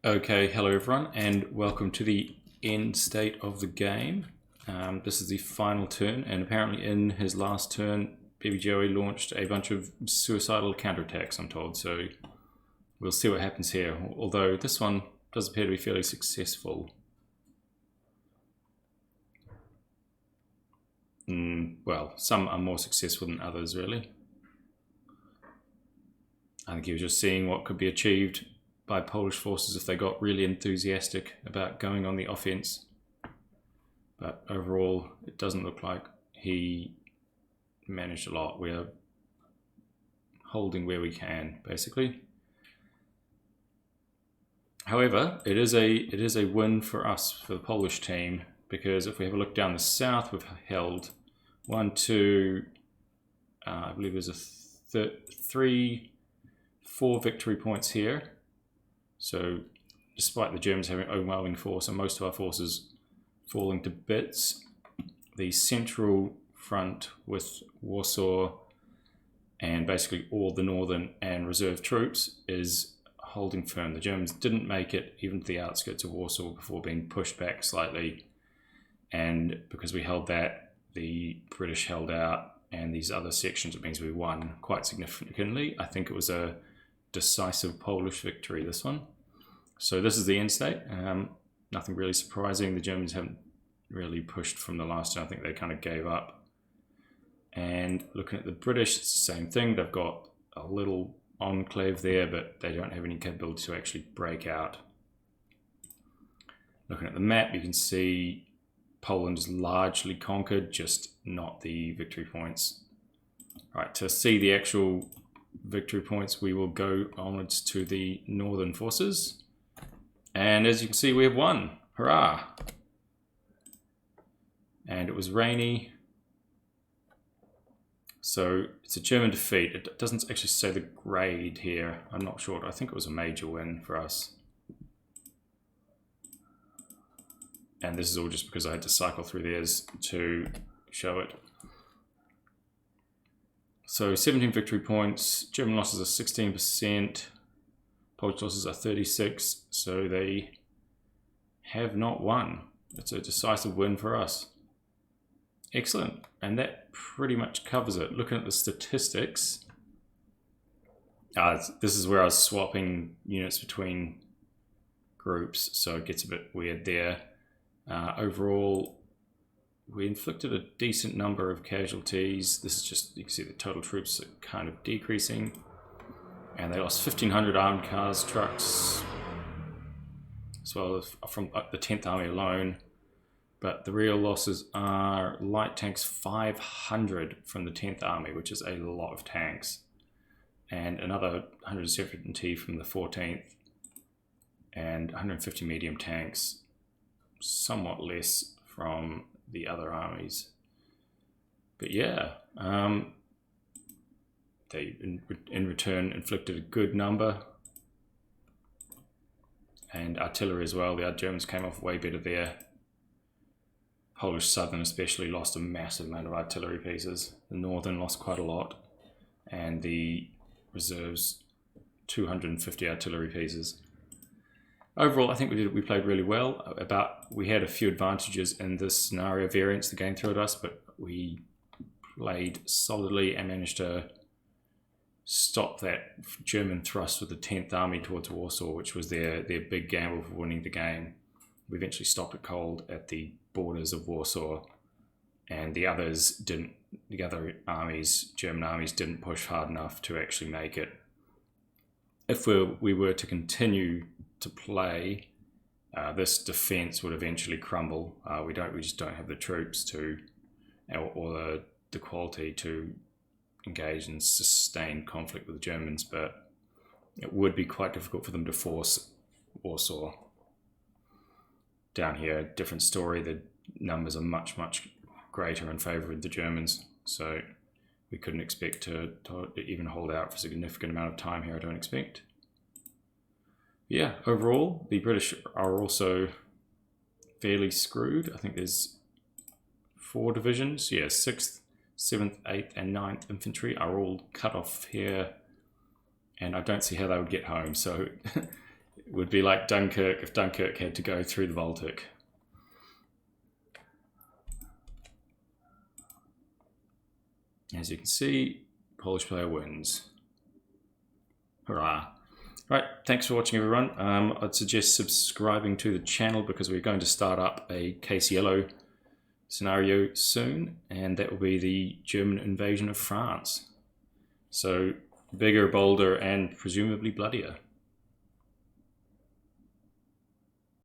Okay, hello everyone, and welcome to the end state of the game. This is the final turn, and apparently in his last turn, Baby Joey launched a bunch of suicidal counterattacks, I'm told, so we'll see what happens here, although this one does appear to be fairly successful. Well, some are more successful than others, really. I think he was just seeing what could be achieved by Polish forces if they got really enthusiastic about going on the offense. But overall, it doesn't look like he managed a lot. We're holding where we can, basically. However, it is a win for us, for the Polish team, because if we have a look down the south, we've held 1, 2, I believe there's a 3, 4 victory points here. So despite the Germans having overwhelming force and most of our forces falling to bits, the central front with Warsaw and basically all the northern and reserve troops is holding firm. The Germans didn't make it even to the outskirts of Warsaw before being pushed back slightly, and because we held that, the British held out, and these other sections, it means we won quite significantly. I think it was a decisive Polish victory, this one. So this is the end state. Nothing really surprising. The Germans haven't really pushed from the last turn. I think they kind of gave up. And looking at the British, it's the same thing. They've got a little enclave there, but they don't have any capability to actually break out. Looking at the map, you can see Poland is largely conquered, just not the victory points. Right, to see the actual victory points, we will go onwards to the northern forces, and as you can see, we have won. Hurrah! And it was rainy, so it's a German defeat. It doesn't actually say the grade here. I'm not sure. I think it was a major win for us, and this is all just because I had to cycle through theirs to show it. So 17 victory points, German losses are 16%, Polish losses are 36%, so they have not won. It's a decisive win for us. Excellent, and that pretty much covers it. Looking at the statistics, this is where I was swapping units between groups, so it gets a bit weird there. Overall, we inflicted a decent number of casualties. This is just, you can see the total troops are kind of decreasing. And they lost 1,500 armed cars, trucks, as well as from the 10th Army alone. But the real losses are light tanks 500 from the 10th Army, which is a lot of tanks. And another 170 from the 14th. And 150 medium tanks, somewhat less from the other armies. But yeah, they in return inflicted a good number, and artillery as well. The Germans came off way better there. Polish Southern especially lost a massive amount of artillery pieces. The Northern lost quite a lot, and the reserves 250 artillery pieces. Overall, I think we played really well. We had a few advantages in this scenario variance the game threw at us, but we played solidly and managed to stop that German thrust with the 10th Army towards Warsaw, which was their big gamble for winning the game. We eventually stopped it cold at the borders of Warsaw, and the others didn't. The other armies, German armies, didn't push hard enough to actually make it. If we were to continue to play, this defense would eventually crumble. We just don't have the troops to, or the quality to engage in sustained conflict with the Germans, but it would be quite difficult for them to force Warsaw. Down here, different story. The numbers are much, much greater in favor of the Germans, so we couldn't expect to even hold out for a significant amount of time here, I don't expect. Yeah, overall, the British are also fairly screwed. I think there's 4 divisions. Yeah, 6th, 7th, 8th, and 9th Infantry are all cut off here, and I don't see how they would get home. So It would be like Dunkirk if Dunkirk had to go through the Baltic. As you can see, Polish player wins. Hurrah. Right, thanks for watching everyone. I'd suggest subscribing to the channel because we're going to start up a Case Yellow scenario soon, and that will be the German invasion of France. So bigger, bolder, and presumably bloodier.